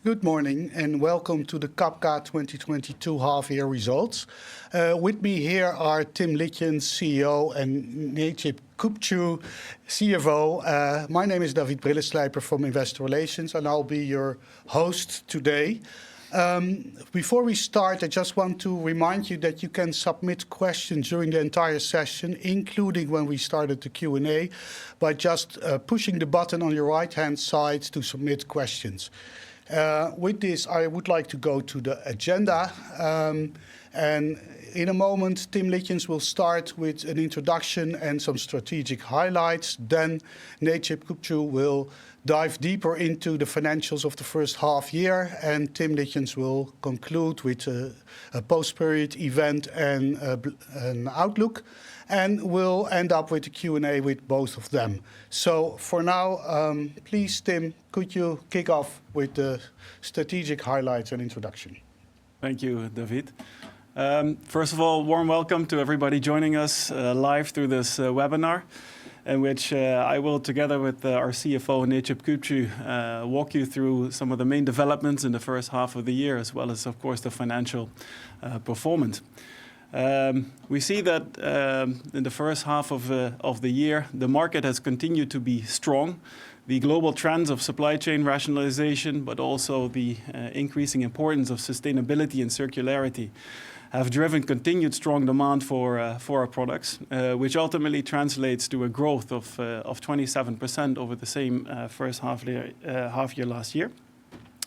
Good morning and welcome to the Cabka 2022 half-year results. With me here are Tim Litjens, CEO, and Necip Küpcü, CFO. My name is David Brilleslijper from Investor Relations, and I'll be your host today. Before we start, I just want to remind you that you can submit questions during the entire session, including when we started the Q&A, by just pushing the button on your right-hand side to submit questions. With this, I would like to go to the agenda. And in a moment, Tim Litjens will start with an introduction and some strategic highlights. Then Necip Küpcü will dive deeper into the financials of the first half year, and Tim Litjens will conclude with a post-period event and an outlook. And we'll end up with a Q&A with both of them. So for now, please, Tim, could you kick off with the strategic highlights and introduction? Thank you, David. First of all, warm welcome to everybody joining us live through this webinar, in which I will, together with our CFO, Necip Küpcü, walk you through some of the main developments in the first half of the year, as well as, of course, the financial performance. We see that in the first half of the year, the market has continued to be strong. The global trends of supply chain rationalization, but also the increasing importance of sustainability and circularity, have driven continued strong demand for our products, which ultimately translates to a growth of 27% over the same first half year last year.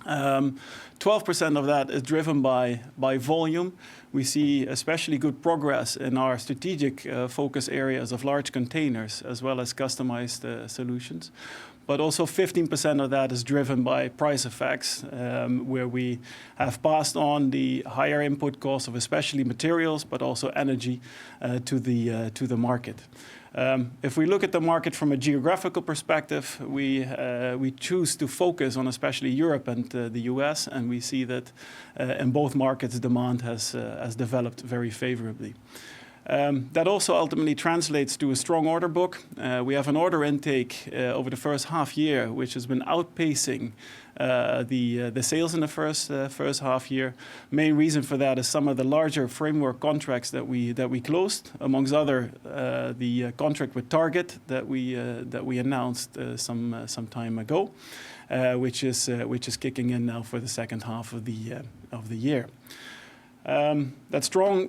12% of that is driven by volume. We see especially good progress in our strategic focus areas of large containers as well as customized solutions. But also 15% of that is driven by price effects, where we have passed on the higher input costs of especially materials, but also energy to the market. If we look at the market from a geographical perspective, we choose to focus on especially Europe and the US, and we see that in both markets demand has developed very favorably. That also ultimately translates to a strong order book. We have an order intake over the first half year, which has been outpacing the sales in the first half year. Main reason for that is some of the larger framework contracts that we closed, amongst other the contract with Target that we announced some time ago, which is kicking in now for the second half of the year. That strong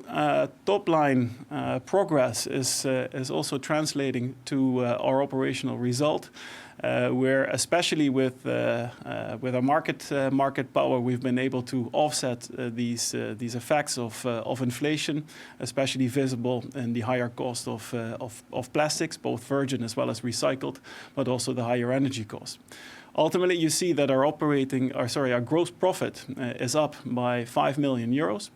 top line progress is also translating to our operational result, where especially with our market power, we've been able to offset these effects of inflation, especially visible in the higher cost of plastics, both virgin as well as recycled, but also the higher energy costs. Ultimately, you see that our gross profit is up by 5 million euros.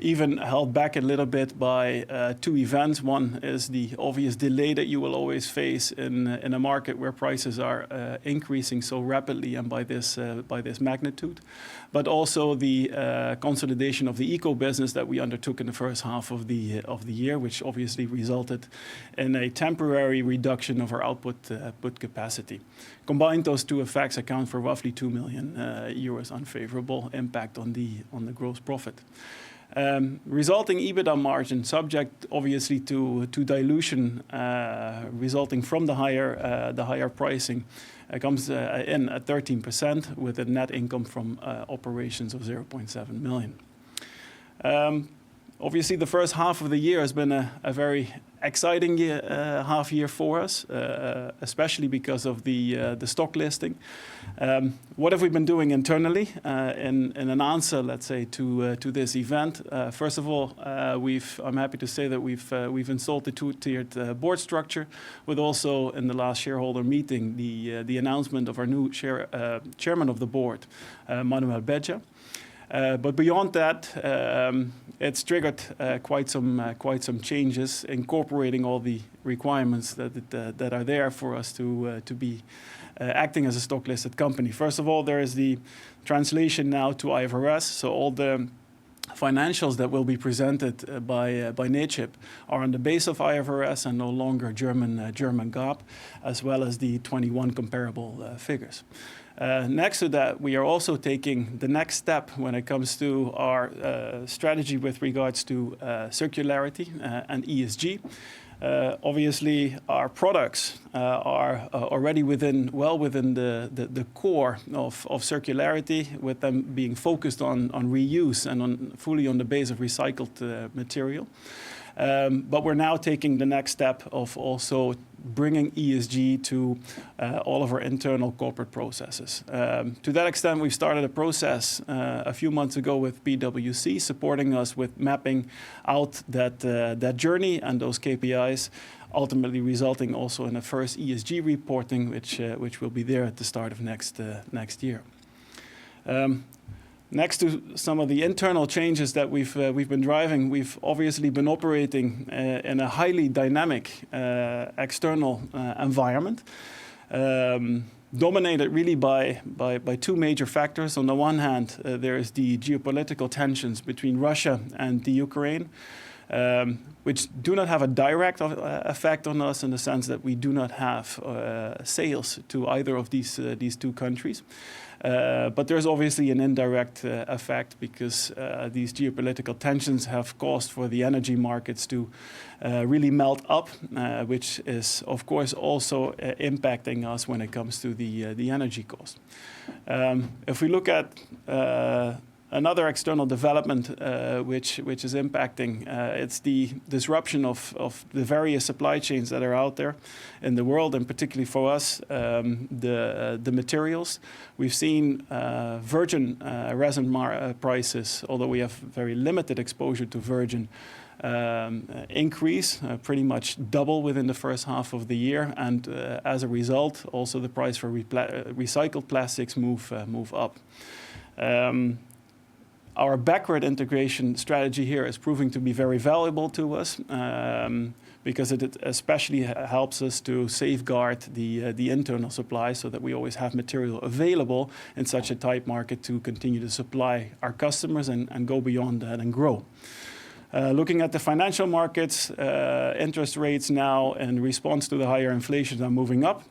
Even held back a little bit by two events. One is the obvious delay that you will always face in a market where prices are increasing so rapidly and by this magnitude, but also the consolidation of the eco business that we undertook in the first half of the year, which obviously resulted in a temporary reduction of our output capacity. Combined, those two effects account for roughly 2 million euros unfavorable impact on the gross profit. Resulting EBITDA margin, subject obviously to dilution resulting from the higher pricing, comes in at 13% with a net income from operations of 0.7 million. Obviously, the first half of the year has been a very exciting half year for us, especially because of the stock listing. What have we been doing internally in an answer, let's say, to this event? First of all, I'm happy to say that we've installed the two-tiered board structure, with also in the last shareholder meeting the announcement of our new chairman of the board, Manuel Beja. But beyond that, it's triggered quite some changes, incorporating all the requirements that are there for us to be acting as a stock-listed company. First of all, there is the translation now to IFRS, so all the financials that will be presented by Necip are on the base of IFRS and no longer German GAAP, as well as the 21 comparable figures. Next to that, we are also taking the next step when it comes to our strategy with regards to circularity and ESG. Obviously, our products are already well within the core of circularity, with them being focused on reuse and fully on the base of recycled material. But we're now taking the next step of also bringing ESG to all of our internal corporate processes. To that extent, we've started a process a few months ago with PwC, supporting us with mapping out that journey and those KPIs, ultimately resulting also in a first ESG reporting, which will be there at the start of next year. Next to some of the internal changes that we've been driving, we've obviously been operating in a highly dynamic external environment, dominated really by two major factors. On the one hand, there is the geopolitical tensions between Russia and the Ukraine, which do not have a direct effect on us in the sense that we do not have sales to either of these two countries. But there's obviously an indirect effect, because these geopolitical tensions have caused for the energy markets to really melt up, which is, of course, also impacting us when it comes to the energy cost. If we look at another external development which is impacting, it's the disruption of the various supply chains that are out there in the world, and particularly for us, the materials. We've seen virgin resin prices, although we have very limited exposure to virgin, increase, pretty much double within the first half of the year, and as a result, also the price for recycled plastics move up. Our backward integration strategy here is proving to be very valuable to us, because it especially helps us to safeguard the internal supply, so that we always have material available in such a tight market to continue to supply our customers and go beyond that and grow. Looking at the financial markets, interest rates now, in response to the higher inflation, are moving up.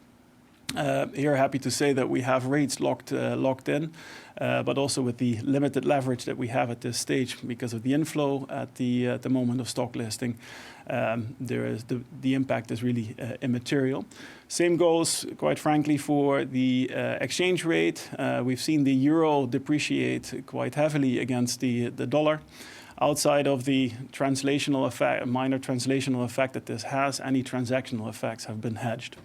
Here, happy to say that we have rates locked in, but also with the limited leverage that we have at this stage because of the inflow at the moment of stock listing, the impact is really immaterial. Same goes, quite frankly, for the exchange rate. We've seen the euro depreciate quite heavily against the dollar. Outside of the translational effect, minor translational effect that this has, any transactional effects have been hedged.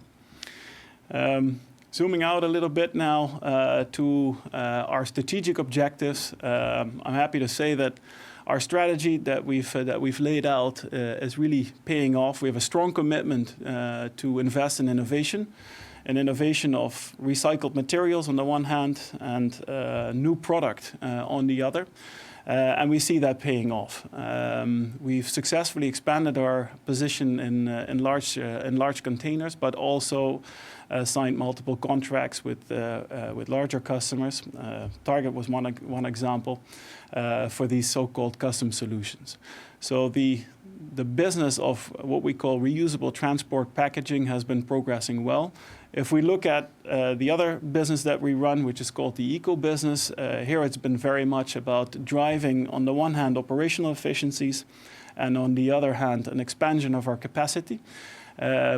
Zooming out a little bit now to our strategic objectives, I'm happy to say that our strategy that we've laid out is really paying off. We have a strong commitment to invest in innovation, of recycled materials on the one hand, and new product on the other. And we see that paying off. We've successfully expanded our position in large containers, but also signed multiple contracts with larger customers. Target was one example for these so-called custom solutions. So the business of what we call reusable transport packaging has been progressing well. If we look at the other business that we run, which is called the eco business, here it's been very much about driving, on the one hand, operational efficiencies, and on the other hand, an expansion of our capacity.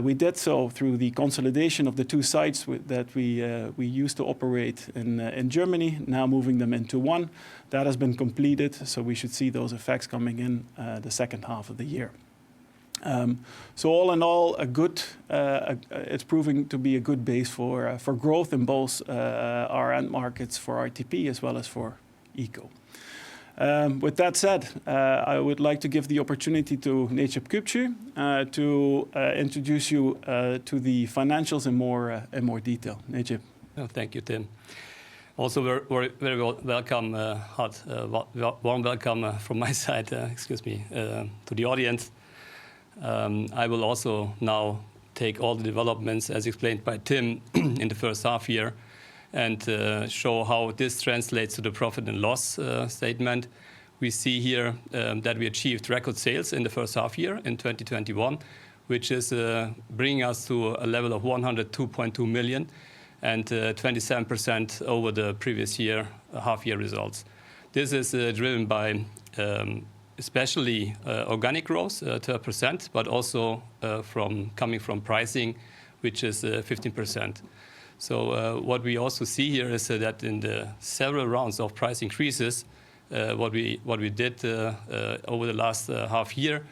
We did so through the consolidation of the two sites that we used to operate in Germany, now moving them into one. That has been completed, so we should see those effects coming in the second half of the year. So all in all, it's proving to be a good base for growth in both our end markets, for RTP as well as for eco. With that said, I would like to give the opportunity to Necip Küpcü to introduce you to the financials in more detail. Necip. Oh, thank you, Tim. Also, very welcome, warm welcome from my side, to the audience. I will also now take all the developments, as explained by Tim, in the first half year, and show how this translates to the profit and loss statement, we see here that we achieved record sales in the first half year in 2021, which is bringing us to a level of 102.2 million and 27% over the previous year half year results. This is driven by especially organic growth, 12%, but also coming from pricing, which is 15%. So what we also see here is that in the several rounds of price increases, what we did over the last half year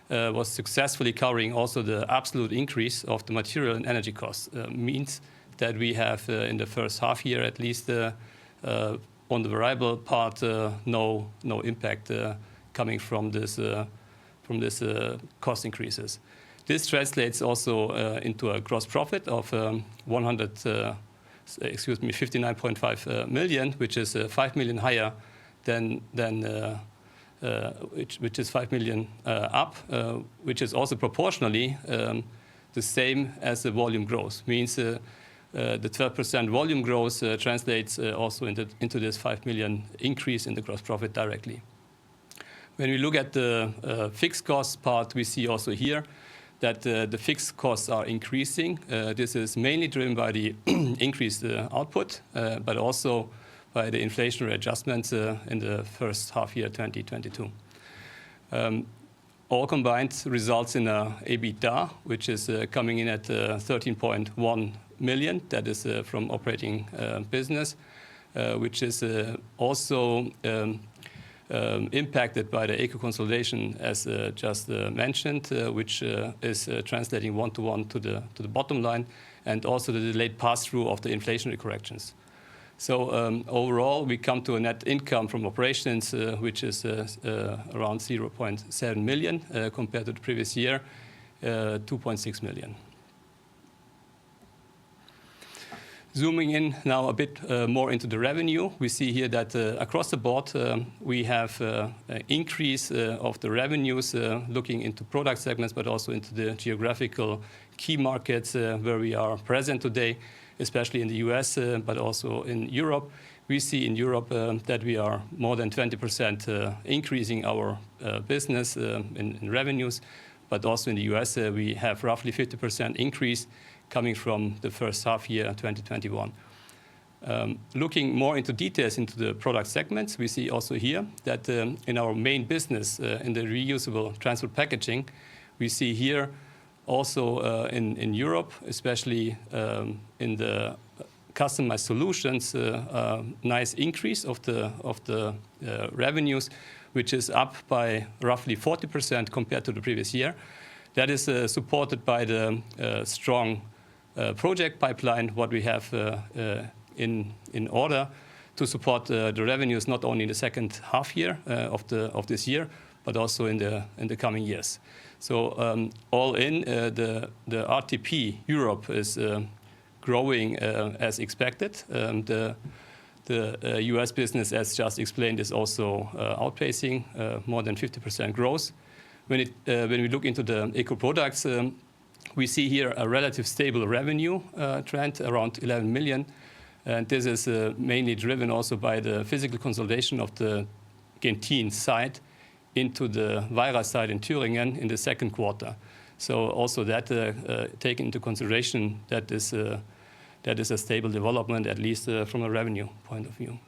was successfully covering also the absolute increase of the material and energy costs. Means that we have in the first half year at least on the variable part no impact coming from this cost increases. This translates also into a gross profit of 59.5 million, which is 5 million higher than which is 5 million up, which is also proportionally the same as the volume growth. Means the 12% volume growth translates also into this 5 million increase in the gross profit directly. When we look at the fixed cost part, we see also here that the fixed costs are increasing. This is mainly driven by the increased output, but also by the inflationary adjustments in the first half year 2022. All combined results in a EBITDA, which is coming in at 13.1 million. That is from operating business, which is also impacted by the eco consolidation, as just mentioned, which is translating one-to-one to the bottom line, and also the delayed pass-through of the inflationary corrections. So overall, we come to a net income from operations, which is around 0.7 million compared to the previous year, 2.6 million. Zooming in now a bit more into the revenue, we see here that across the board we have an increase of the revenues looking into product segments, but also into the geographical key markets where we are present today, especially in the US, but also in Europe. We see in Europe that we are more than 20% increasing our business in revenues, but also in the US we have roughly 50% increase coming from the first half year 2021. Looking more into details into the product segments, we see also here that in our main business in the reusable transport packaging, we see here also in Europe, especially in the customized solutions, nice increase of the revenues, which is up by roughly 40% compared to the previous year. That is supported by the strong project pipeline, what we have in order to support the revenues not only in the second half year of this year, but also in the coming years. So all in, the RTP Europe is growing as expected. The US business, as just explained, is also outpacing more than 50% growth. When we look into the eco products, we see here a relative stable revenue trend around 11 million. And this is mainly driven also by the physical consolidation of the Genthin site into the Weira site in Thüringen in the second quarter. So also that taken into consideration, that is a stable development, at least from a revenue point of view.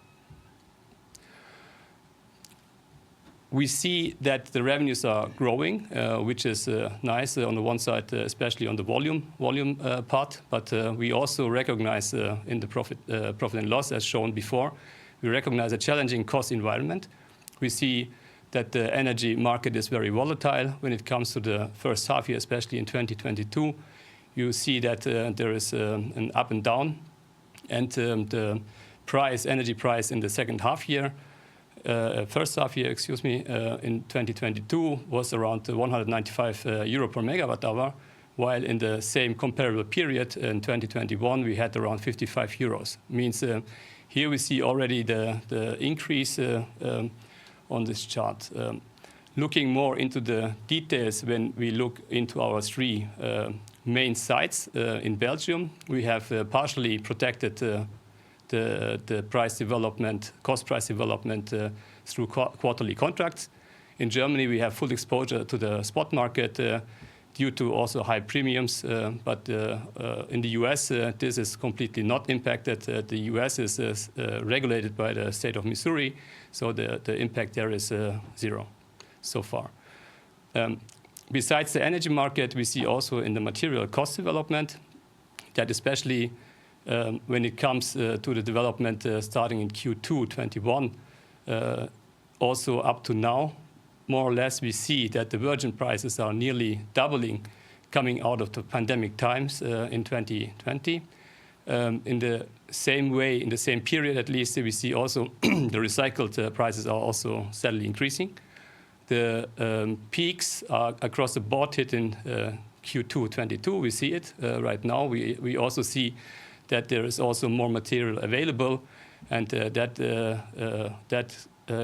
We see that the revenues are growing, which is nice on the one side, especially on the volume part. But we also recognize in the profit and loss, as shown before, we recognize a challenging cost environment. We see that the energy market is very volatile when it comes to the first half year, especially in 2022. You see that there is an up and down, and the energy price in the second half year, first half year, excuse me, in 2022 was around 195 euro per megawatt hour, while in the same comparable period in 2021 we had around 55 euros. Means here we see already the increase on this chart. Looking more into the details, when we look into our three main sites in Belgium, we have partially protected the price development, cost price development through quarterly contracts. In Germany, we have full exposure to the spot market due to also high premiums. But in the US, this is completely not impacted. The US is regulated by the state of Missouri, so the impact there is zero so far. Besides the energy market, we see also in the material cost development that especially when it comes to the development starting in Q2 21, also up to now, more or less we see that the virgin prices are nearly doubling coming out of the pandemic times in 2020. In the same way, in the same period at least, we see also the recycled prices are also steadily increasing. The peaks are across the board hit in Q2 22. We see it right now. We also see that there is also more material available, and that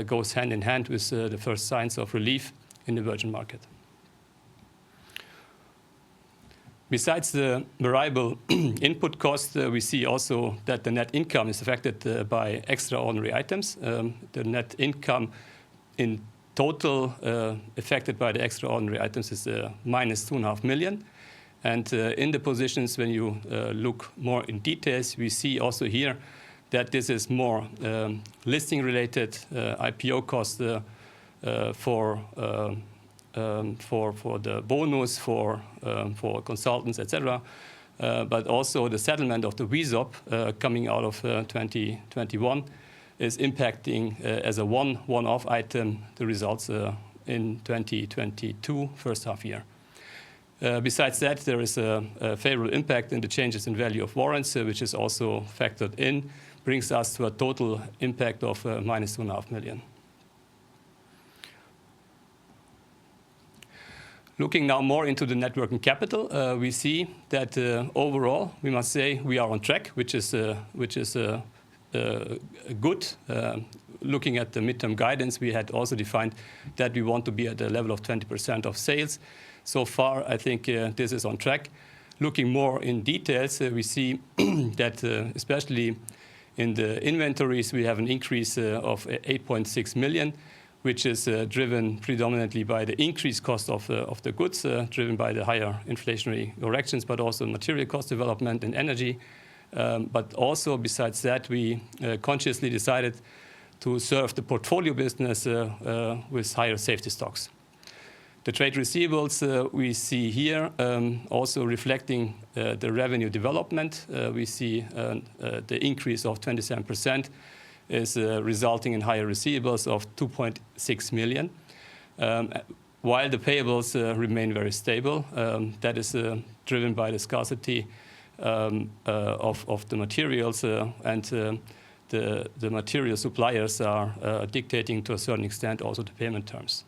goes hand in hand with the first signs of relief in the virgin market. Besides the variable input cost, we see also that the net income is affected by extraordinary items. The net income in total affected by the extraordinary items is minus 2.5 million. And in the positions, when you look more in details, we see also here that this is more listing-related IPO costs for the bonus, for consultants, etc. But also the settlement of the WESOP coming out of 2021 is impacting as a one-off item the results in 2022 first half year. Besides that, there is a favorable impact in the changes in value of warrants, which is also factored in, brings us to a total impact of minus 2.5 million. Looking now more into the net working capital, we see that overall, we must say we are on track, which is good. Looking at the midterm guidance, we had also defined that we want to be at the level of 20% of sales. So far, I think this is on track. Looking more in details, we see that especially in the inventories, we have an increase of 8.6 million, which is driven predominantly by the increased cost of the goods, driven by the higher inflationary corrections, but also material cost development and energy. But also besides that, we consciously decided to serve the portfolio business with higher safety stocks. The trade receivables we see here also reflecting the revenue development. We see the increase of 27% is resulting in higher receivables of 2.6 million, while the payables remain very stable. That is driven by the scarcity of the materials, and the material suppliers are dictating to a certain extent also the payment terms.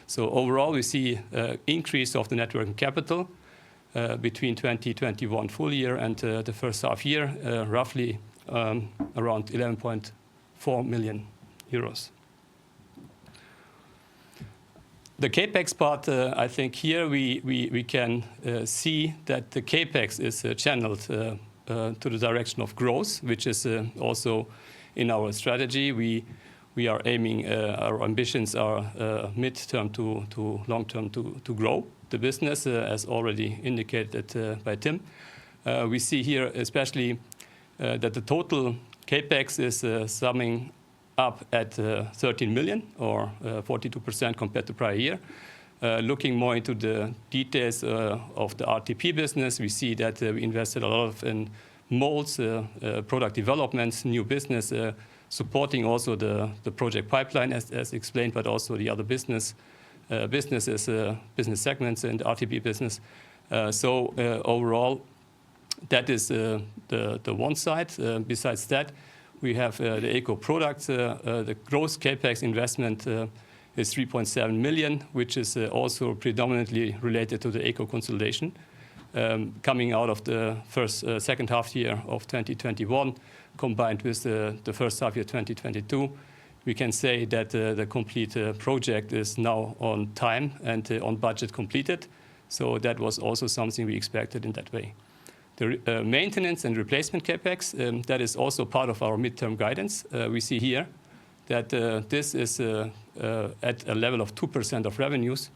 So overall, we see increase of the net working capital between 2021 full year and the first half year, roughly around 11.4 million euros. The capex part, I think here we can see that the capex is channeled to the direction of growth, which is also in our strategy. We are aiming, our ambitions are mid-term to long-term to grow the business, as already indicated by Tim. We see here especially that the total capex is summing up at 13 million or 42% compared to prior year. Looking more into the details of the RTP business, we see that we invested a lot in molds, product developments, new business, supporting also the project pipeline as explained, but also the other business segments in the RTP business. So overall, that is the one side. Besides that, we have the eco products. The gross capex investment is 3.7 million, which is also predominantly related to the eco consolidation. Coming out of the second half year of 2021, combined with the first half year 2022, we can say that the complete project is now on time and on budget completed. So that was also something we expected in that way. The maintenance and replacement capex, that is also part of our midterm guidance. We see here that this is at a level of 2% of revenues,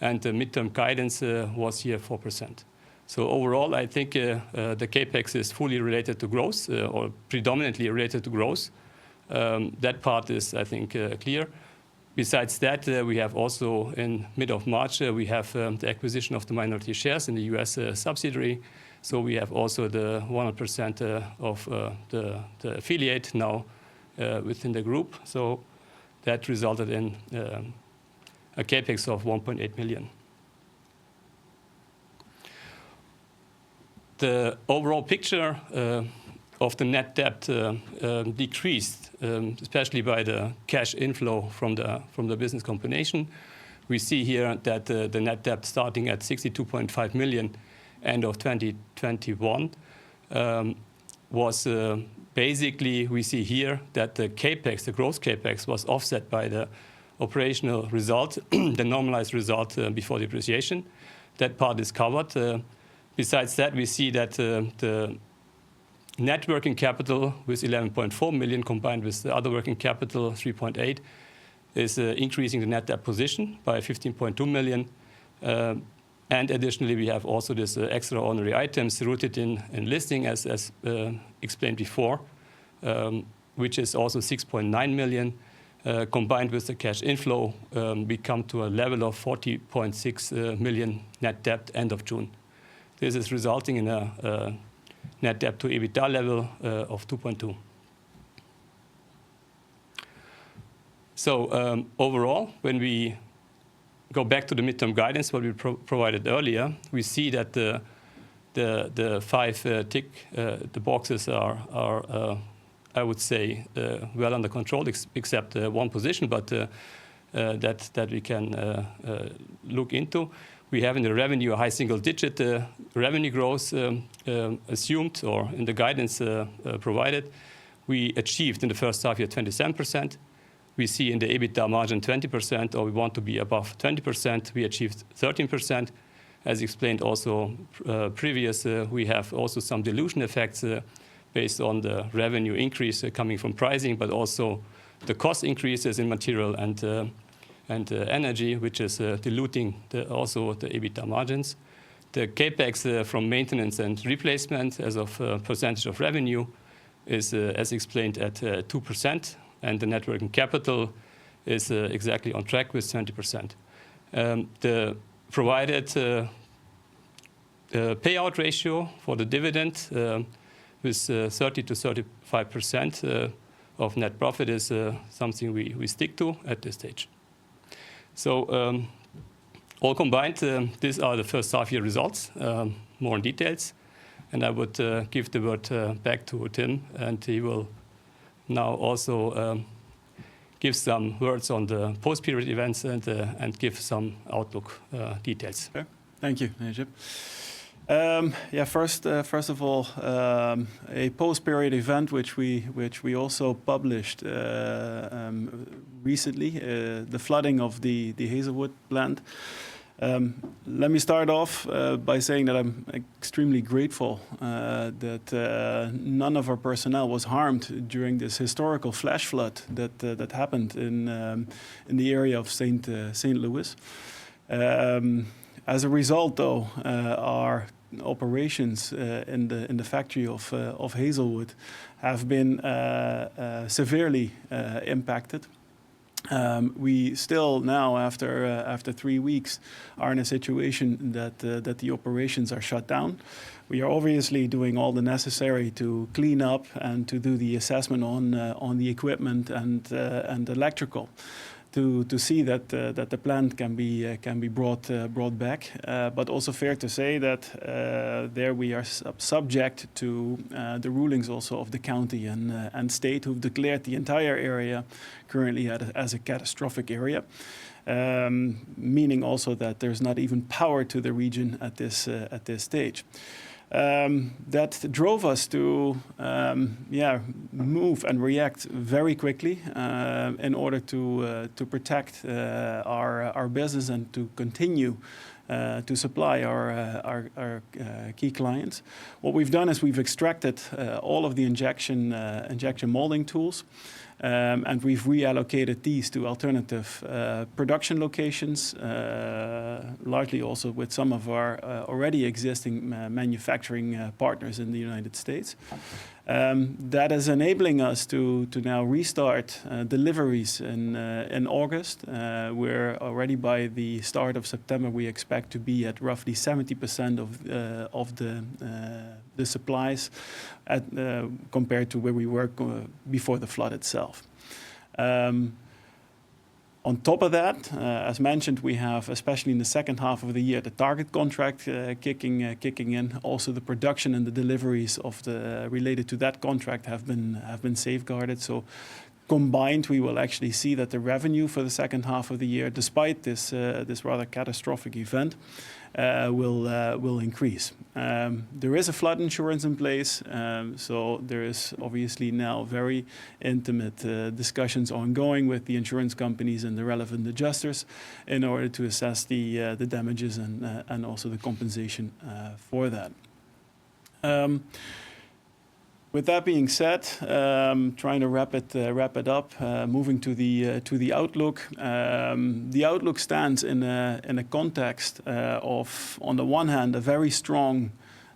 and the midterm guidance was here 4%. So overall, I think the CapEx is fully related to growth, or predominantly related to growth. That part is, I think, clear. Besides that, we have also, in mid of March, we have the acquisition of the minority shares in the US subsidiary. So we have also the 100% of the affiliate now within the group. So that resulted in a CapEx of 1.8 million. The overall picture of the net debt decreased, especially by the cash inflow from the business combination. We see here that the net debt starting at 62.5 million end of 2021 was basically, we see here that the CapEx, the gross CapEx, was offset by the operational result, the normalized result before depreciation. That part is covered. Besides that, we see that the net working capital with 11.4 million combined with the other working capital 3.8 is increasing the net debt position by 15.2 million. And additionally, we have also this extraordinary items rooted in listing as explained before, which is also 6.9 million. Combined with the cash inflow, we come to a level of 40.6 million net debt end of June. This is resulting in a net debt to EBITDA level of 2.2. So overall, when we go back to the midterm guidance, what we provided earlier, we see that the five the boxes are I would say, well under control, except one position, but that we can look into. We have in the revenue a high single-digit revenue growth assumed, or in the guidance provided. We achieved in the first half year 27%. We see in the EBITDA margin 20%, or we want to be above 20%. We achieved 13%. As explained also previous, we have also some dilution effects based on the revenue increase coming from pricing, but also the cost increases in material and energy, which is diluting also the EBITDA margins. The CapEx from maintenance and replacement as of percentage of revenue is, as explained, at 2%, and the net working capital is exactly on track with 20%. The provided payout ratio for the dividend with 30 to 35% of net profit is something we stick to at this stage. So all combined, these are the first half-year results, more in details. And I would give the word back to Tim, and he will now also give some words on the post-period events and give some outlook details. Okay. Thank you, Necip. First of all, a post-period event which we also published recently, the flooding of the Hazelwood plant. Let me start off by saying that I'm extremely grateful that none of our personnel was harmed during this historical flash flood that happened in the area of St. Louis. As a result, though, our operations in the factory of Hazelwood have been severely impacted. We still now, after 3 weeks, are in a situation that the operations are shut down. We are obviously doing all the necessary to clean up and to do the assessment on the equipment and electrical, to see that the plant can be brought back. But also fair to say that there we are subject to the rulings also of the county and state, who've declared the entire area currently as a catastrophic area. Meaning also that there's not even power to the region at this stage. That drove us to move and react very quickly in order to protect our business and to continue to supply our key clients. What we've done is we've extracted all of the injection molding tools, and we've reallocated these to alternative production locations, largely also with some of our already existing manufacturing partners in the United States. That is enabling us to now restart deliveries in August, where already by the start of September we expect to be at roughly 70% of the supplies compared to where we were before the flood itself. On top of that, as mentioned, we have, especially in the second half of the year, the target contract kicking in. Also, the production and the deliveries related to that contract have been safeguarded. So, combined, we will actually see that the revenue for the second half of the year, despite this rather catastrophic event, will increase. There is a flood insurance in place, so there is obviously now very intimate discussions ongoing with the insurance companies and the relevant adjusters in order to assess the damages and also the compensation for that. With that being said, trying to wrap it up, moving to the outlook. The outlook stands in a context of, on the one hand, a very strong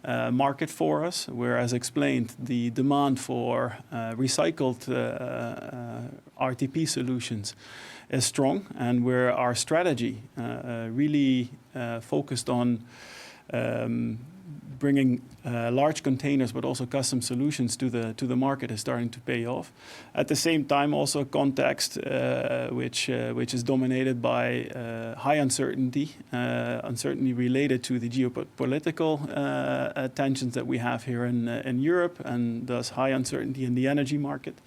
market for us, where, as explained, the demand for recycled RTP solutions is strong, and where our strategy really focused on bringing large containers, but also custom solutions to the market is starting to pay off. At the same time, also a context which is dominated by high uncertainty related to the geopolitical tensions that we have here in Europe, and thus high uncertainty in the energy market,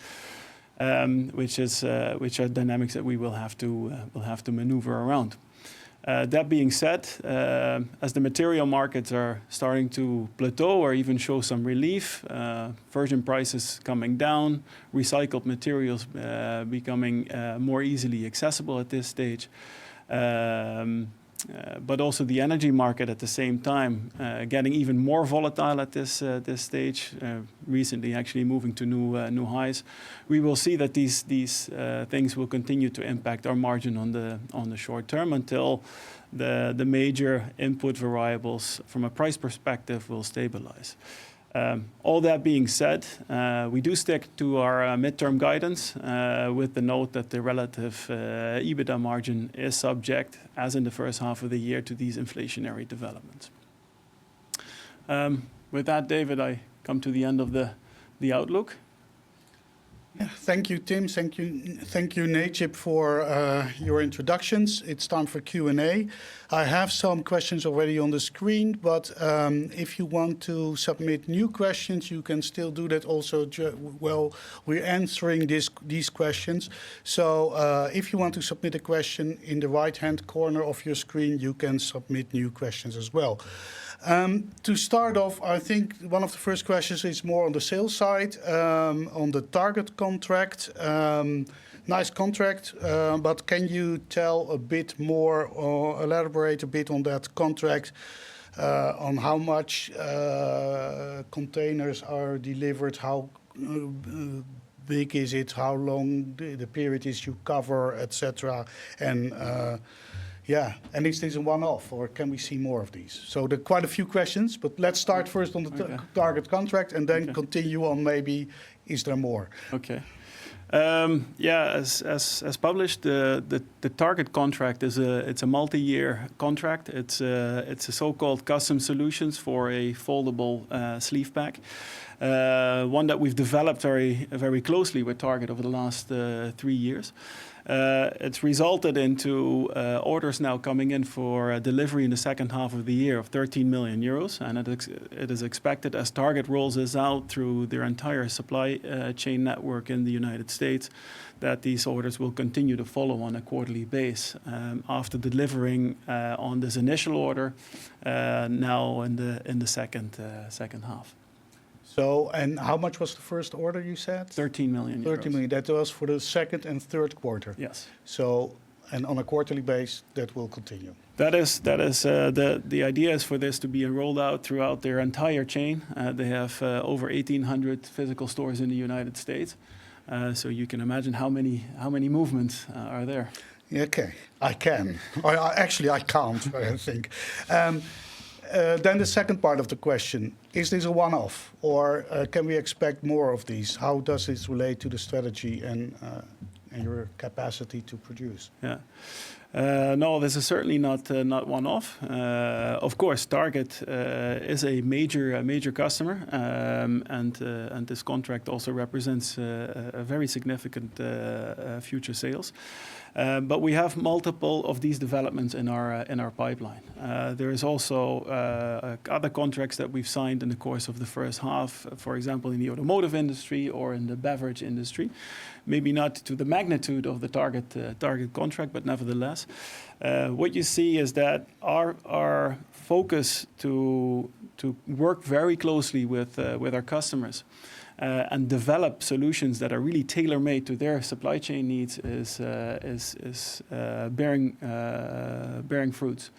which are dynamics that we will have to maneuver around. That being said, as the material markets are starting to plateau or even show some relief, virgin prices coming down, recycled materials becoming more easily accessible at this stage, but also the energy market at the same time getting even more volatile at this stage, recently actually moving to new highs. We will see that these things will continue to impact our margin on the short term until the major input variables from a price perspective will stabilize. All that being said, we do stick to our midterm guidance with the note that the relative EBITDA margin is subject, as in the first half of the year, to these inflationary developments. With that, David, I come to the end of the outlook. Yeah, thank you, Tim. Thank you, Necip, for your introductions. It's time for Q&A. I have some questions already on the screen, but if you want to submit new questions, you can still do that also while we're answering these questions. So if you want to submit a question, in the right-hand corner of your screen, you can submit new questions as well. To start off, I think one of the first questions is more on the sales side, on the target contract. Nice contract, but can you tell a bit more or elaborate a bit on that contract, on how much containers are delivered, how big is it, how long the period is you cover, etc. And yeah, and is this a one-off, or can we see more of these? So there are quite a few questions, but let's start first on the target contract and then continue on maybe, is there more? Okay. Yeah, as published, the target contract it's a multi-year contract. It's a so-called custom solutions for a foldable sleeve pack. One that we've developed very closely with Target over the last 3 years. It's resulted into orders now coming in for delivery in the second half of the year of 13 million euros, and it is expected, as Target rolls this out through their entire supply chain network in the United States, that these orders will continue to follow on a quarterly basis after delivering on this initial order now in the second half. So, and how much was the first order you said? 13 million euros. 13 million. That was for the second and third quarter. Yes. So, and on a quarterly base, that will continue. That is the idea is for this to be rolled out throughout their entire chain. They have over 1,800 physical stores in the United States, so you can imagine how many movements are there. Okay, I can. Actually, I can't, I think. Then the second part of the question, is this a one-off or can we expect more of these? How does this relate to the strategy and your capacity to produce? Yeah. No, this is certainly not one-off. Of course, Target is a major customer, and this contract also represents a very significant future sales. But we have multiple of these developments in our pipeline. There is also other contracts that we've signed in the course of the first half, for example, in the automotive industry or in the beverage industry. Maybe not to the magnitude of the Target contract, but nevertheless, what you see is that our focus to work very closely with our customers and develop solutions that are really tailor-made to their supply chain needs is bearing fruits.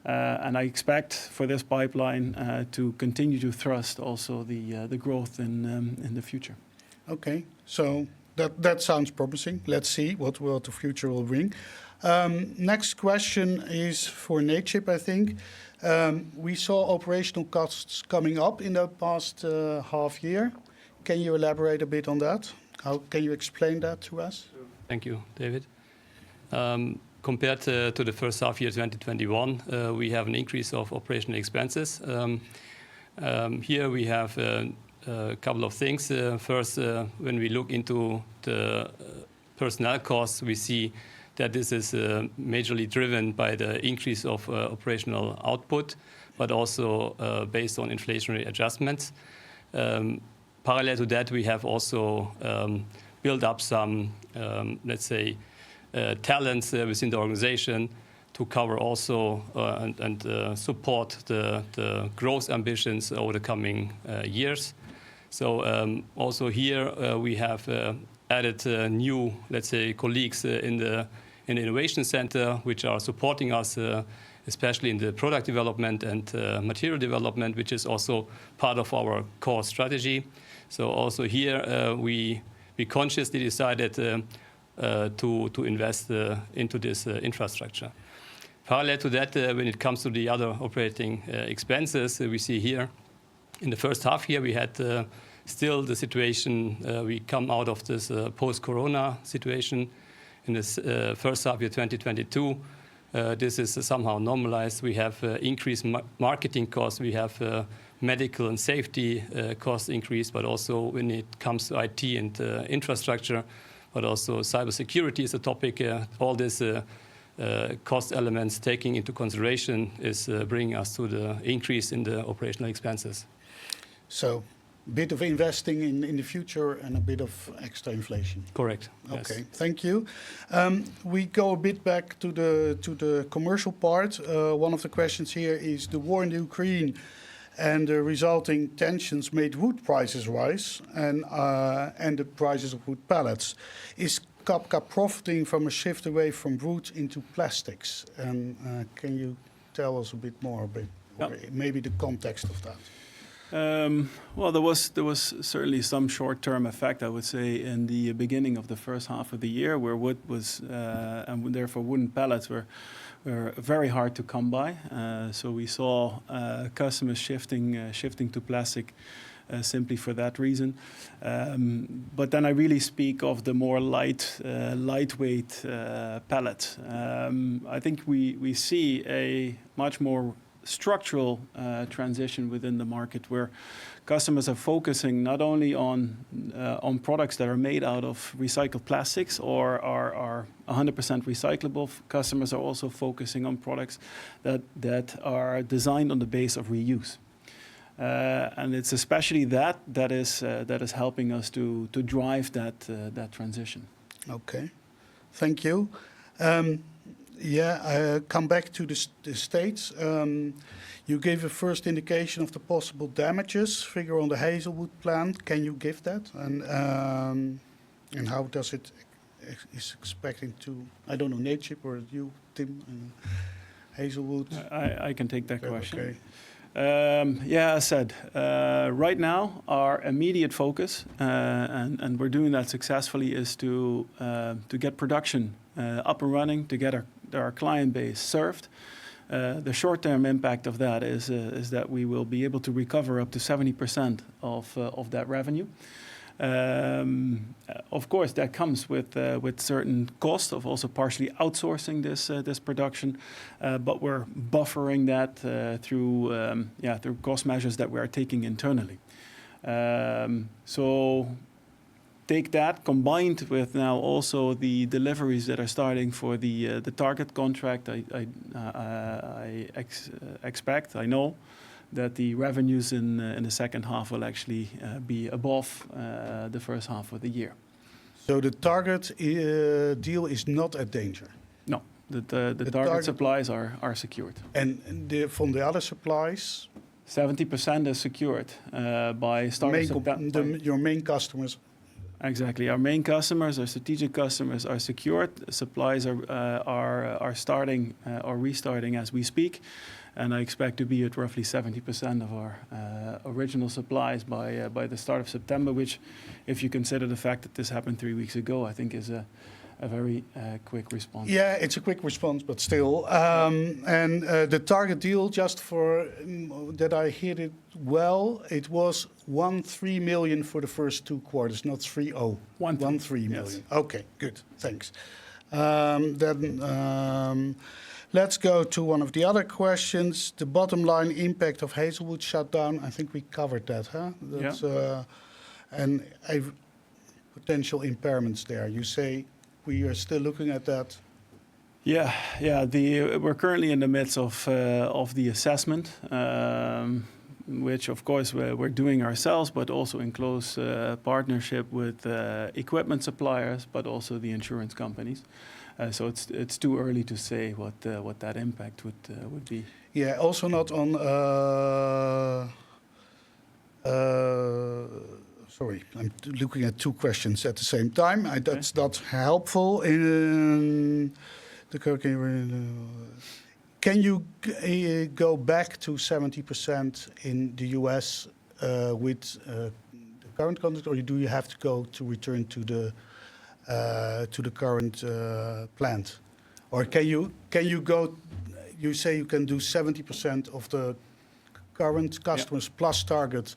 And I expect for this pipeline to continue to thrust also the growth in the future. Okay, so that sounds promising. Let's see what the future will bring. Next question is for Necip, I think. We saw operational costs coming up in the past half year. Can you elaborate a bit on that? How can you explain that to us? Thank you, David. Compared to the first half year 2021, we have an increase of operational expenses. Here we have a couple of things. First, when we look into the personnel costs, we see that this is majorly driven by the increase of operational output, but also based on inflationary adjustments. Parallel to that, we have also built up some, let's say, talents within the organization to cover also and support the growth ambitions over the coming years. So also here we have added new, let's say, colleagues in the Innovation Center, which are supporting us, especially in the product development and material development, which is also part of our core strategy. So also here we consciously decided to invest into this infrastructure. Parallel to that, when it comes to the other operating expenses, we see here in the first half year we had still the situation, we come out of this post-corona situation. In this first half year 2022, this is somehow normalized. We have increased marketing costs, we have medical and safety cost increase, but also when it comes to IT and infrastructure, but also cybersecurity is a topic. All these cost elements taking into consideration is bringing us to the increase in the operational expenses. So a bit of investing in the future and a bit of extra inflation. Correct. Okay, yes. Thank you. We go a bit back to the commercial part. One of the questions here is the war in Ukraine and the resulting tensions made wood prices rise and the prices of wood pallets. Is Cabka profiting from a shift away from wood into plastics? And can you tell us a bit more, or maybe the context of that? Well, there was certainly some short-term effect, I would say, in the beginning of the first half of the year, where wood was, and therefore wooden pallets were very hard to come by. So we saw customers shifting to plastic simply for that reason. But then I really speak of the more lightweight pallets. I think we see a much more structural transition within the market where customers are focusing not only on products that are made out of recycled plastics or are 100% recyclable. Customers are also focusing on products that are designed on the base of reuse. And it's especially that is helping us to drive that transition. Okay, thank you. Come back to the States. You gave a first indication of the possible damages figure on the Hazelwood plant. Can you give that? And how does it is expecting to, I don't know, Nachip or you, Tim, Hazelwood? I can take that question. Okay. Yeah, as said, right now our immediate focus, and we're doing that successfully, is to get production up and running, to get our client base served. The short-term impact of that is that we will be able to recover up to 70% of that revenue. Of course, that comes with certain cost of also partially outsourcing this production, but we're buffering that through cost measures that we are taking internally. So take that combined with now also the deliveries that are starting for the target contract. I expect, I know, that the revenues in the second half will actually be above the first half of the year. So the target deal is not at danger? No, the target supplies are secured. And from the other supplies? 70% is secured by start of September. Your main customers? Exactly. Our main customers, our strategic customers, are secured. Supplies are starting or restarting as we speak. And I expect to be at roughly 70% of our original supplies by the start of September, which, if you consider the fact that this happened 3 weeks ago, I think is a very quick response. Yeah, it's a quick response, but still. And the target deal, just for that I heard it well, it was 13 million for the first 2 quarters, not 30. 13 million. Yes. Okay, good. Thanks. Let's go to one of the other questions. The bottom line impact of Hazelwood shutdown. I think we covered that, huh? That's, and potential impairments there. You say we are still looking at that. Yeah. We're currently in the midst of the assessment, which of course we're doing ourselves, but also in close partnership with equipment suppliers, but also the insurance companies. So it's too early to say what that impact would be. Yeah. Also not on. Sorry, I'm looking at 2 questions at the same time. That's not helpful. In the can you go back to 70% in the US with the current contract, or do you have to return to the current plant, or can you go? You say you can do 70% of the current customers plus target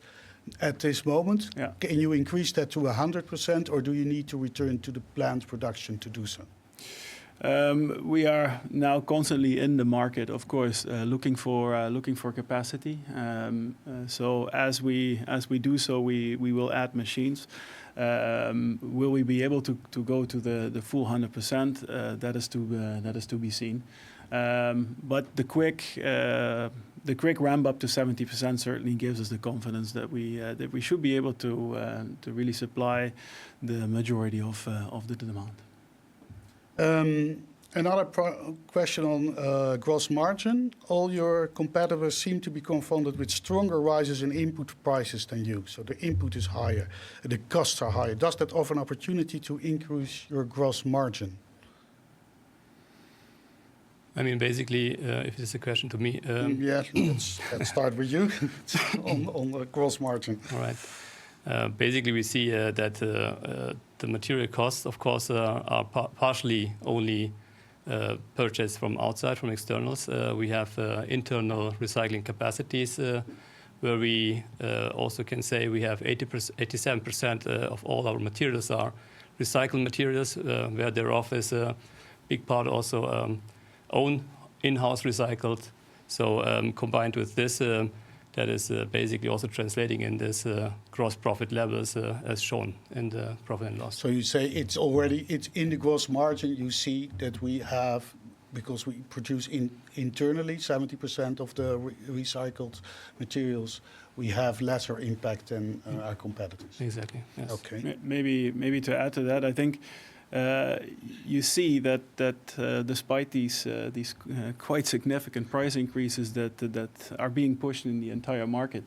at this moment. Yeah. Can you increase that to 100%, or do you need to return to the plant production to do so? We are now constantly in the market, of course, looking for capacity. So as we do so, we will add machines. Will we be able to go to the full 100%? That is to be seen. But the quick ramp up to 70% certainly gives us the confidence that we should be able to really supply the majority of the demand. Another question on gross margin. All your competitors seem to be confronted with stronger rises in input prices than you. So the input is higher, the costs are higher. Does that offer an opportunity to increase your gross margin? I mean, basically, if it's a question to me... let's start with you on the gross margin. All right. Basically, we see that the material costs, of course, are partially only purchased from outside, from externals. We have internal recycling capacities where we also can say we have 87% of all our materials are recycled materials, where thereof is a big part also own in-house recycled. So combined with this, that is basically also translating in this gross profit levels as shown in the profit and loss. So you say it's in the gross margin. You see that we have, because we produce internally 70% of the recycled materials, we have lesser impact than our competitors. Exactly. Yes. Okay. Maybe to add to that, I think you see that despite these quite significant price increases that are being pushed in the entire market,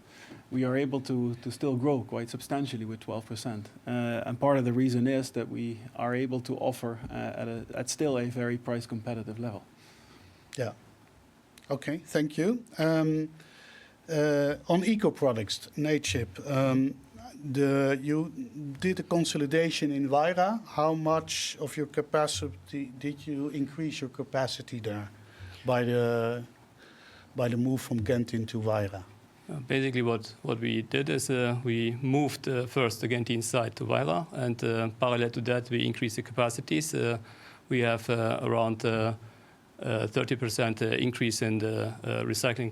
we are able to still grow quite substantially with 12%. And part of the reason is that we are able to offer at still a very price competitive level. Yeah. Okay, thank you. On eco products, NATECHIP, you did a consolidation in Weira. How much of your capacity did you increase your capacity there by the move from Ghent into Weira? Basically, what we did is we moved first the Gentine site to Weira, and parallel to that, we increased the capacities. We have around 30% increase in the recycling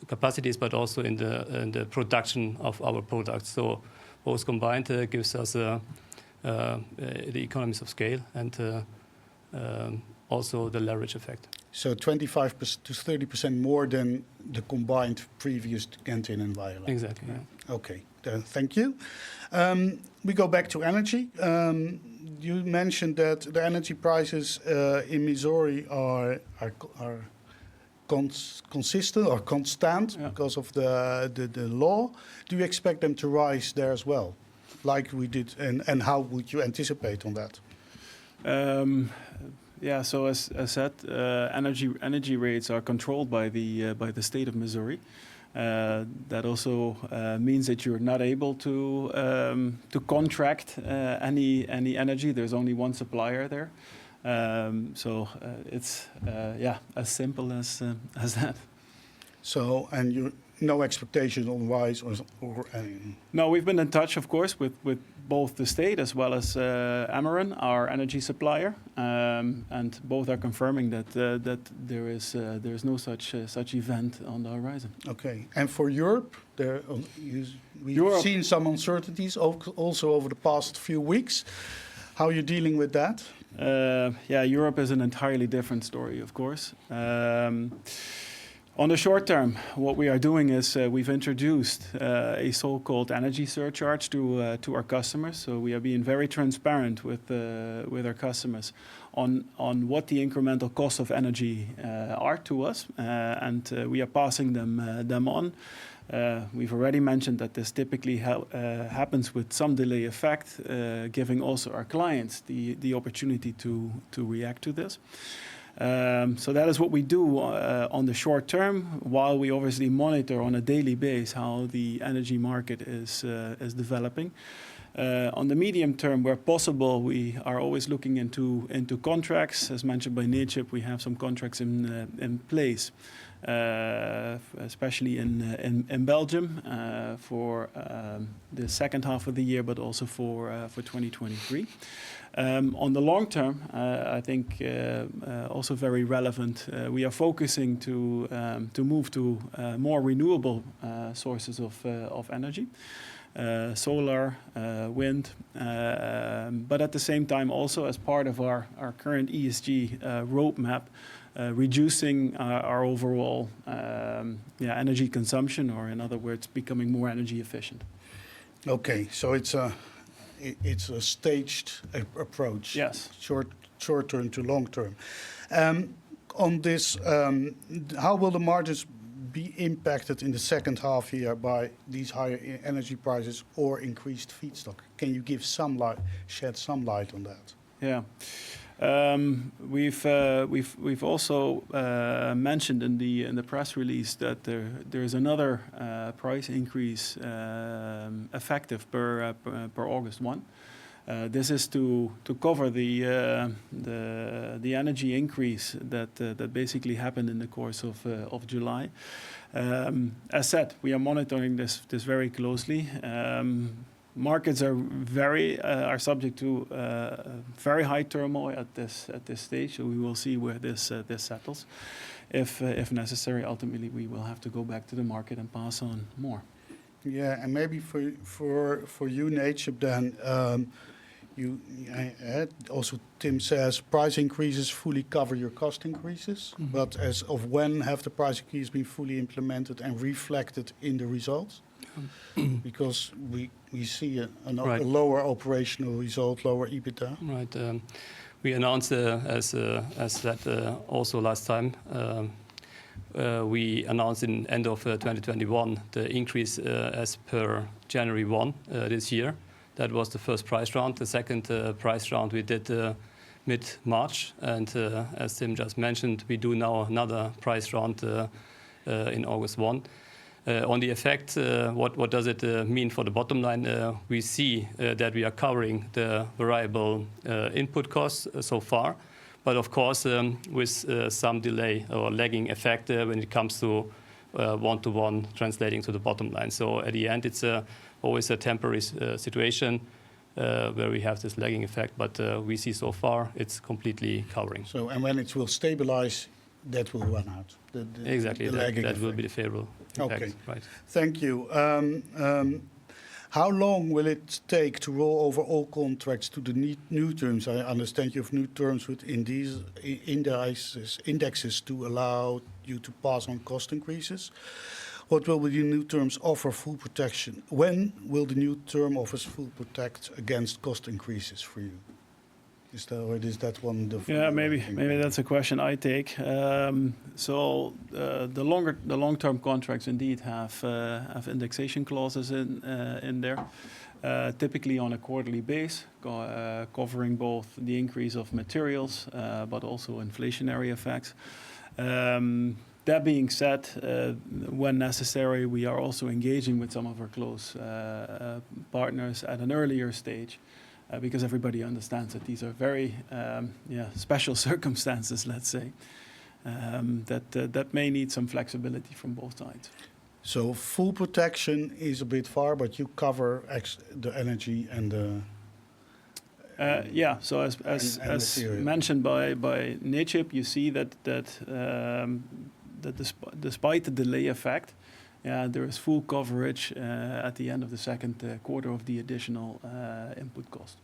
capacities, but also in the production of our products. So both combined gives us the economies of scale and also the leverage effect. So 25% to 30% more than the combined previous Ghentine and Weira. Exactly. Yeah. Okay, thank you. We go back to energy. You mentioned that the energy prices in Missouri are consistent or constant because of the law. Do you expect them to rise there as well, like we did? And how would you anticipate on that? Yeah, so as said, energy rates are controlled by the state of Missouri. That also means that you're not able to contract any energy. There's only one supplier there, so it's as simple as that. So, and you no expectation on rise or No, we've been in touch, of course, with both the state as well as Ameren, our energy supplier, and both are confirming that there is no such event on the horizon. Okay, and for Europe, we've seen some uncertainties also over the past few weeks. How are you dealing with that? Europe is an entirely different story, of course. On the short term, what we are doing is we've introduced a so-called energy surcharge to our customers. So we are being very transparent with our customers on what the incremental costs of energy are to us, and we are passing them on. We've already mentioned that this typically happens with some delay effect, giving also our clients the opportunity to react to this. So that is what we do on the short term, while we obviously monitor on a daily basis how the energy market is developing. On the medium term, where possible, we are always looking into contracts. As mentioned by NATECHIP, we have some contracts in place, especially in Belgium for the second half of the year, but also for 2023. On the long term, I think also very relevant, we are focusing to move to more renewable sources of energy, solar, wind, but at the same time also as part of our current ESG roadmap, reducing our overall energy consumption, or in other words, becoming more energy efficient. Okay, so it's a staged approach. Yes. Short term to long term. On this, how will the margins be impacted in the second half year by these higher energy prices or increased feedstock? Can you give shed some light on that? Yeah. We've also mentioned in the press release that there is another price increase effective per August 1. This is to cover the energy increase that basically happened in the course of July. As said, we are monitoring this very closely. Markets are subject to very high turmoil at this stage, so we will see where this settles. If necessary, ultimately we will have to go back to the market and pass on more. Yeah, and maybe for you, NATECHIP, then also Tim says price increases fully cover your cost increases, but as of when have the price increases been fully implemented and reflected in the results? Because we see a lower operational result, lower EBITDA. Right. We announced as that also last time. we announced in end of 2021 the increase as per January 1 this year. That was the first price round. The second price round we did mid-March, and as Tim just mentioned, we do now another price round in August 1. On the effect, what does it mean for the bottom line? We see that we are covering the variable input costs so far, but of course with some delay or lagging effect when it comes to one-to-one translating to the bottom line. So at the end, it's always a temporary situation where we have this lagging effect, but we see so far it's completely covering. So, and when it will stabilize, that will run out. Exactly, that will be the favorable impact. Okay, right. Thank you. How long will it take to roll over all contracts to the new terms? I understand you have new terms with indexes to allow you to pass on cost increases. What will the new terms offer full protection? When will the new term offers full protect against cost increases for you? Is that one? Yeah, maybe that's a question I take. So the long-term contracts indeed have indexation clauses in there, typically on a quarterly base, covering both the increase of materials but also inflationary effects. That being said, when necessary, we are also engaging with some of our close partners at an earlier stage. Because everybody understands that these are very special circumstances, let's say, that may need some flexibility from both sides. So full protection is a bit far, but you cover the energy and the... So as mentioned by Necip, you see that despite the delay effect, there is full coverage at the end of the second quarter of the additional input cost.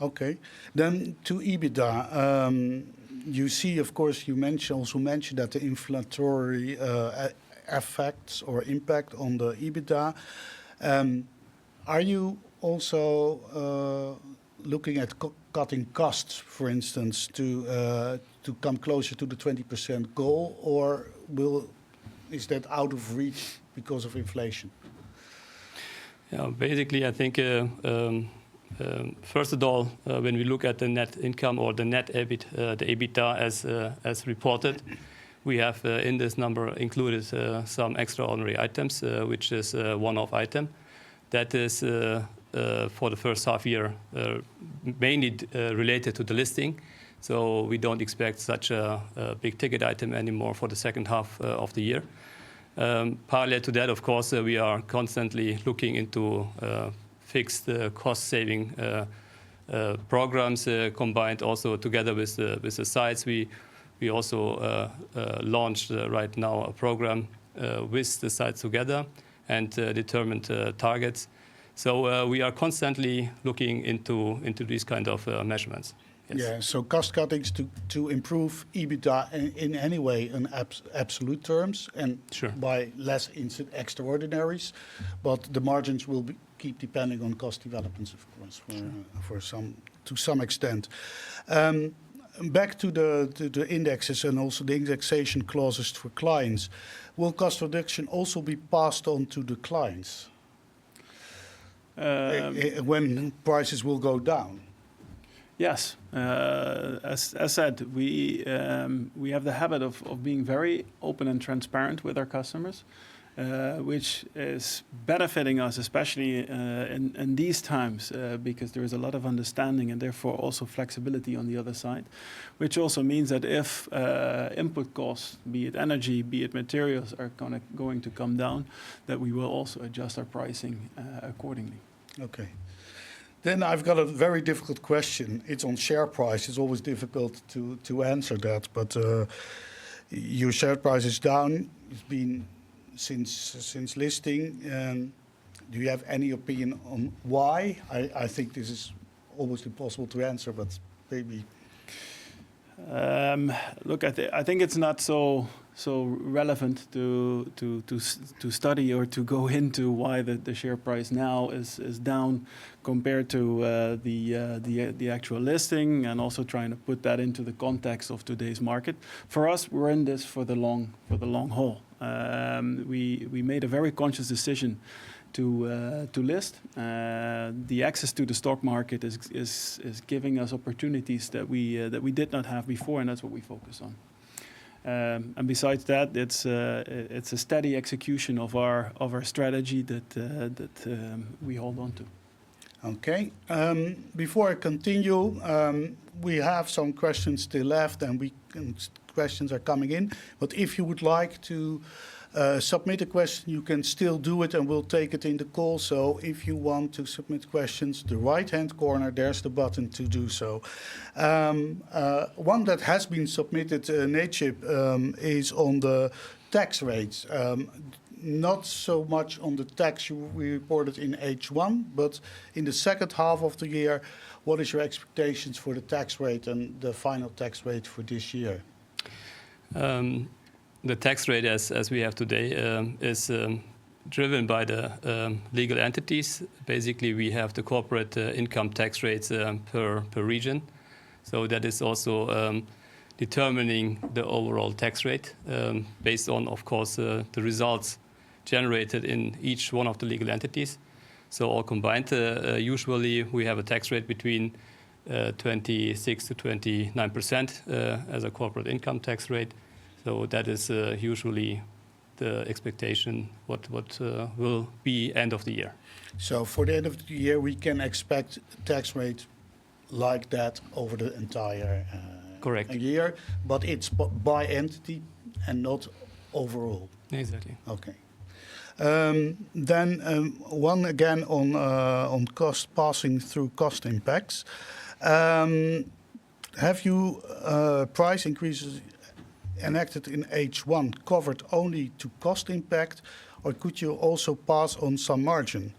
Okay. Then to EBITDA, you see, of course, you also mentioned that the inflationary effects or impact on the EBITDA. Are you also looking at cutting costs, for instance, to come closer to the 20% goal, or is that out of reach because of inflation? Yeah, basically, I think first of all, when we look at the net income or the net EBIT, the EBITDA as reported, we have in this number included some extraordinary items, which is a one-off item. That is for the first half year, mainly related to the listing. So we don't expect such a big ticket item anymore for the second half of the year. Parallel to that, of course, we are constantly looking into fixed cost-saving programs combined also together with the sites. We also launched right now a program with the sites together and determined targets. So we are constantly looking into these kind of measurements. Yes. Yeah, so cost cuttings to improve EBITDA in any way in absolute terms and sure. by less extraordinaries, but the margins will keep depending on cost developments, of course, to some extent. Back to the indexes and also the indexation clauses for clients. Will cost reduction also be passed on to the clients when prices will go down? Yes, as said, we have the habit of being very open and transparent with our customers, which is benefiting us, especially in these times, because there is a lot of understanding and therefore also flexibility on the other side, which also means that if input costs, be it energy, be it materials, are going to come down, that we will also adjust our pricing accordingly. Okay. Then I've got a very difficult question. It's on share price. It's always difficult to answer that. But your share price is down. It's been since listing. Do you have any opinion on why? I think this is almost impossible to answer, but maybe. Look, I think it's not so so relevant to study or to go into why the share price now is down compared to the actual listing, and also trying to put that into the context of today's market. For us, we're in this for the long haul. We made a very conscious decision to list. The access to the stock market is giving us opportunities that we did not have before, and that's what we focus on. And besides that, it's a steady execution of our strategy that we hold on to. Okay. Before I continue, we have some questions still left, and questions are coming in. But if you would like to submit a question, you can still do it, and we'll take it in the call. So if you want to submit questions, the right-hand corner, there's the button to do so. One that has been submitted, Necip, is on the tax rates. Not so much on the tax we reported in H1, but in the second half of the year, what is your expectations for the tax rate and the final tax rate for this year? The tax rate as we have today is driven by the legal entities. Basically, we have the corporate income tax rates per region. So that is also determining the overall tax rate based on, of course, the results generated in each one of the legal entities. So all combined, usually we have a tax rate between 26 to 29% as a corporate income tax rate. So that is usually the expectation what will be end of the year. So for the end of the year, we can expect tax rate like that over the entire correct year, but it's by entity and not overall. Exactly. Okay. Then one again on cost, passing through cost impacts. Have you price increases enacted in H1 covered only to cost impact, or could you also pass on some margin?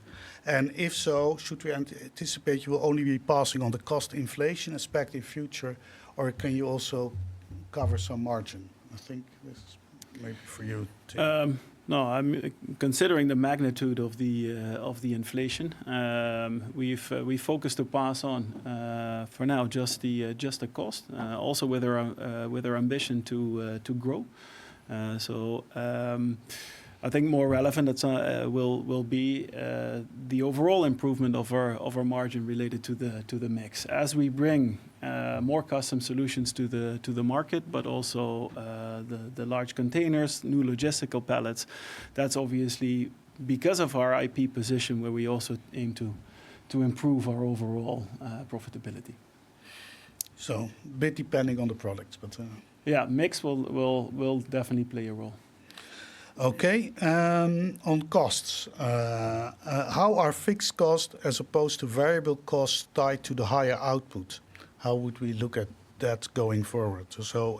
And if so, should we anticipate you will only be passing on the cost inflation aspect in future, or can you also cover some margin? I think this is maybe for you, Tim. No, I'm considering the magnitude of the inflation. We focused to pass on for now just the cost, also with our ambition to grow. I think more relevant will be the overall improvement of our margin related to the mix as we bring more custom solutions to the market, but also the large containers, new logistical pallets. That's obviously because of our IP position, where we also aim to improve our overall profitability. So a bit depending on the products, but yeah, mix will definitely play a role. Okay, on costs, how are fixed costs as opposed to variable costs tied to the higher output? How would we look at that going forward? So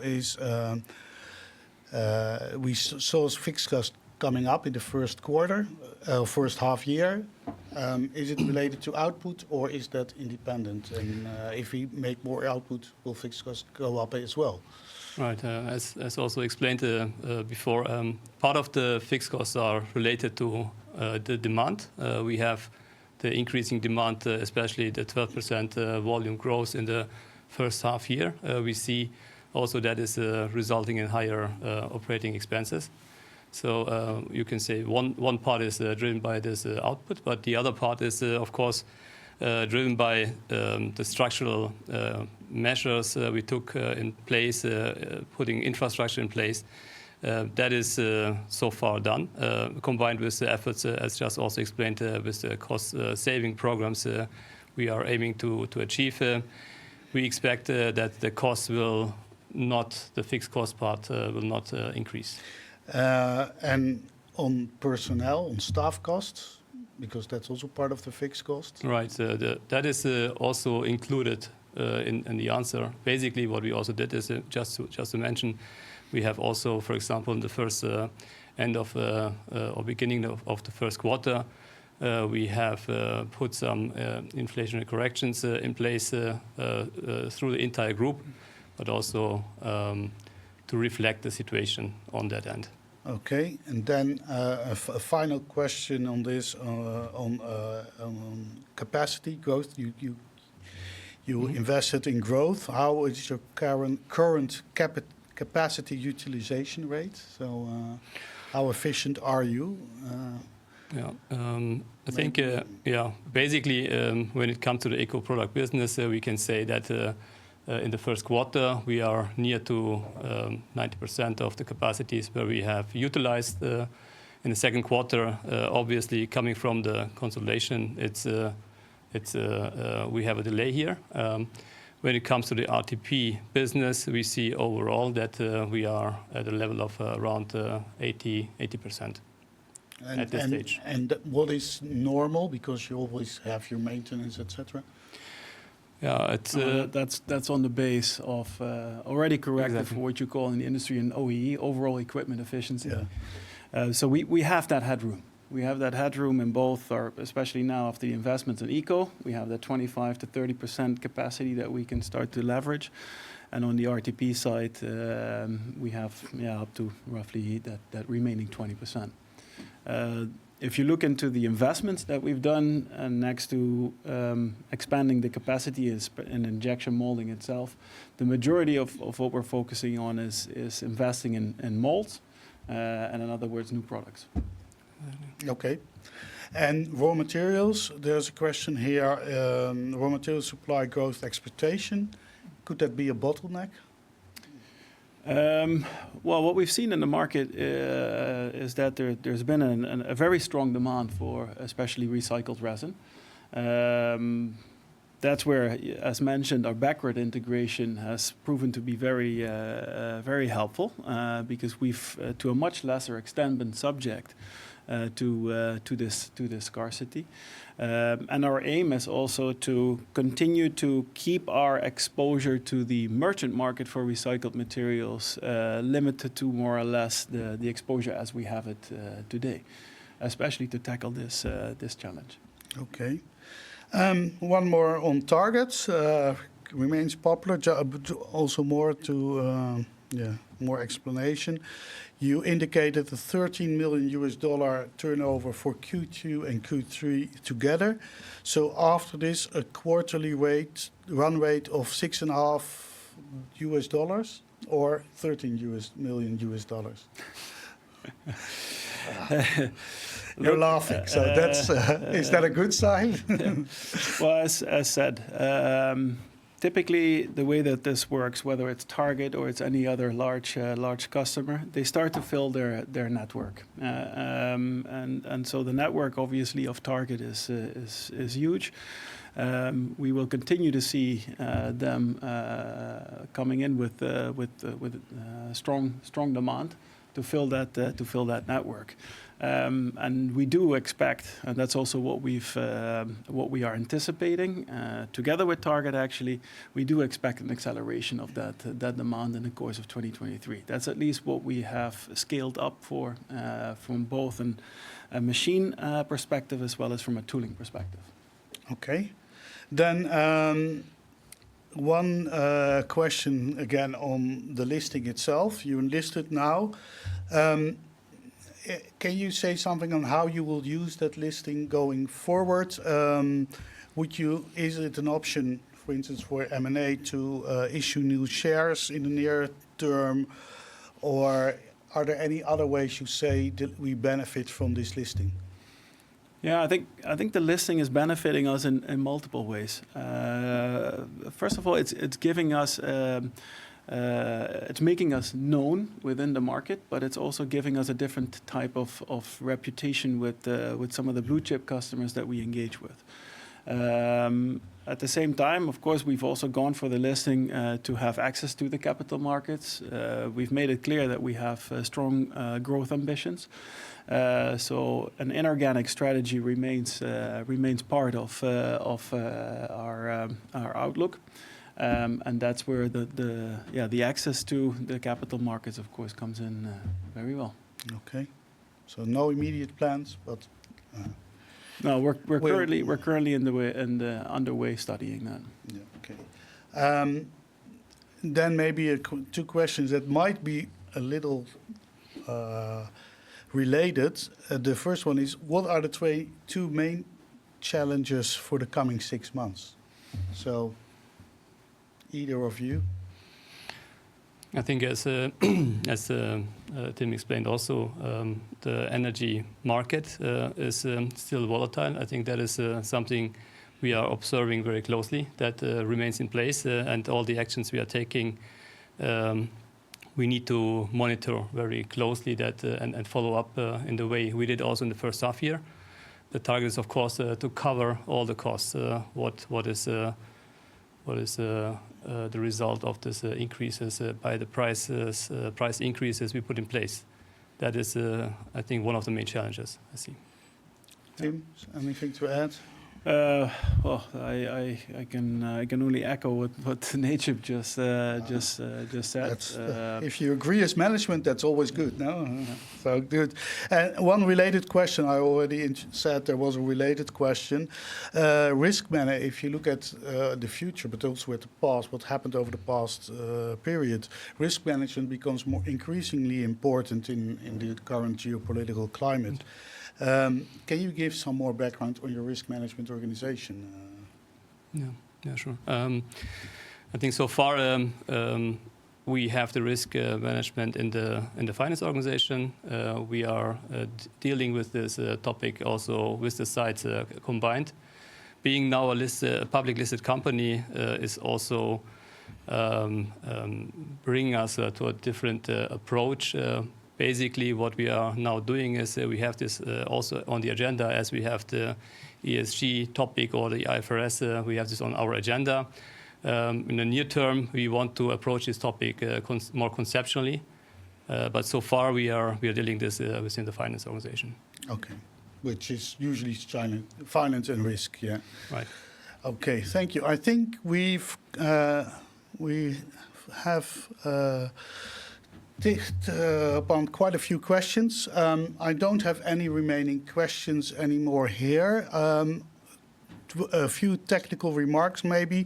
we saw fixed costs coming up in the first quarter, first half year. Is it related to output, or is that independent? And if we make more output, will fixed costs go up as well? Right, as also explained before, part of the fixed costs are related to the demand. We have the increasing demand, especially the 12% volume growth in the first half year. We see also that is resulting in higher operating expenses. So you can say one part is driven by this output, but the other part is, of course, driven by the structural measures we took in place, putting infrastructure in place. That is so far done, combined with the efforts, as just also explained, with the cost-saving programs we are aiming to achieve. We expect that the cost will not, the fixed cost part will not increase. And on personnel, on staff costs, because that's also part of the fixed cost? Right, that is also included in the answer. Basically, what we also did is just to mention, we have also, for example, in the first end of or beginning of the first quarter, we have put some inflationary corrections in place through the entire group, but also reflect the situation on that end. Okay, and then a final question on this on capacity growth. You invested in growth. How is your current capacity utilization rate? So, how efficient are you? I think basically when it comes to the eco product business, we can say that in the first quarter we are near to 90% of the capacities where we have utilized. In the second quarter, obviously coming from the consolidation, we have a delay here. When it comes to the RTP business, we see overall that we are at a level of around 80%. At this stage. And what is normal, because you always have your maintenance, etc.? Yeah, that's on the base of already corrected for what you call in the industry an OEE, overall equipment efficiency. Yeah. So we have that headroom. We have that headroom in both, especially now after the investments in eco, we have that 25 to 30% capacity that we can start to leverage. And on the RTP side, we have up to roughly that remaining 20%. If you look into the investments that we've done, next to expanding the capacity in injection molding itself, the majority of what we're focusing on is investing in molds, and in other words, new products. Okay. And raw materials, there's a question here, raw material supply growth expectation. Could that be a bottleneck? Well, what we've seen in the market is that there's been a very strong demand for especially recycled resin. That's where, as mentioned, our backward integration has proven to be very helpful, because we've, to a much lesser extent, been subject to this scarcity. And our aim is also to continue to keep our exposure to the merchant market for recycled materials limited to more or less the exposure as we have it today, especially to tackle this challenge. Okay. One more on targets. Remains popular, but also more to more explanation. You indicated a $13 million turnover for Q2 and Q3 together. So after this, a quarterly run rate of $6.5 or $13 million. You're laughing, so that's is that a good sign? Well, as said, typically the way that this works, whether it's Target or it's any other large customer, they start to fill their network, and so the network obviously of Target is huge. We will continue to see them coming in with strong demand to fill that network. And we do expect, and that's also what we are anticipating, together with Target actually, we do expect an acceleration of that demand in the course of 2023. That's at least what we have scaled up for, from both a machine perspective as well as from a tooling perspective. Okay. Then one question again on the listing itself. You enlisted now. Can you say something on how you will use that listing going forward? Is it an option, for instance, for M&A to issue new shares in the near term, or are there any other ways you say that we benefit from this listing? Yeah, I think the listing is benefiting us in multiple ways. First of all, it's giving us. It's making us known within the market, but it's also giving us a different type of reputation with some of the blue chip customers that we engage with. At the same time, of course, we've also gone for the listing to have access to the capital markets. We've made it clear that we have strong growth ambitions. So an inorganic strategy remains part of our outlook. And that's where the access to the capital markets, of course, comes in very well. Okay, so no immediate plans, but no, we're currently underway studying that. Yeah, okay. then maybe two questions that might be a little related. The first one is, what are the two main challenges for the coming 6 months? So, either of you. I think as Tim explained also, the energy market is still volatile. I think that is something we are observing very closely, that remains in place, and all the actions we are taking, we need to monitor very closely that and follow up in the way we did also in the first half year. The target is, of course, to cover all the costs. What is the result of this increases by the price increases we put in place? That is, I think, one of the main challenges I see. Tim, anything to add? Well, I can only echo what Necip just said. If you agree as management, that's always good. No, so good. And one related question, I already said there was a related question. Risk management. If you look at the future, but also at the past, what happened over the past period, risk management becomes more increasingly important in the current geopolitical climate. Can you give some more background on your risk management organization? Yeah, sure. I think so far we have the risk management in the finance organization. We are dealing with this topic also with the sites combined. Being now a public listed company is also bringing us to a different approach. Basically, what we are now doing is we have this also on the agenda, as we have the ESG topic or the IFRS, we have this on our agenda. In the near term, we want to approach this topic more conceptually, but so far we are dealing this within the finance organization. Okay, which is usually finance and risk, yeah. Right. Okay, thank you. I think we have ticked upon quite a few questions. I don't have any remaining questions anymore here. A few technical remarks maybe.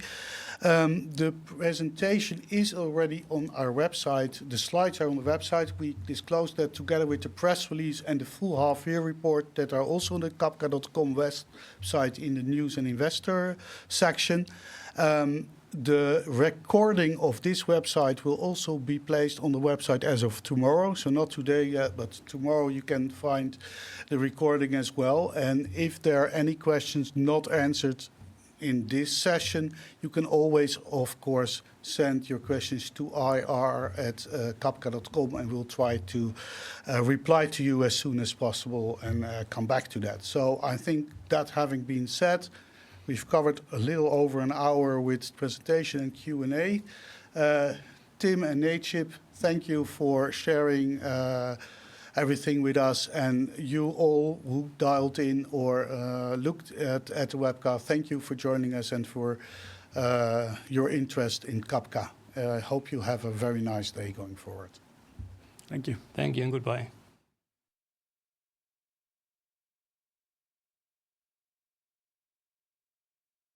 The presentation is already on our website. The slides are on the website. We disclosed that together with the press release and the full half-year report that are also on the Cabka.com website in the news and investor section. The recording of this website will also be placed on the website as of tomorrow. So not today yet, but tomorrow you can find the recording as well. And if there are any questions not answered in this session, you can always, of course, send your questions to ir@cabka.com, and we'll try to reply to you as soon as possible and come back to that. So I think that having been said, we've covered a little over an hour with presentation and Q&A. Tim and Necip, thank you for sharing everything with us. And you all who dialed in or looked at the webcast, thank you for joining us and for your interest in Cabka. I hope you have a very nice day going forward. Thank you. Thank you and goodbye.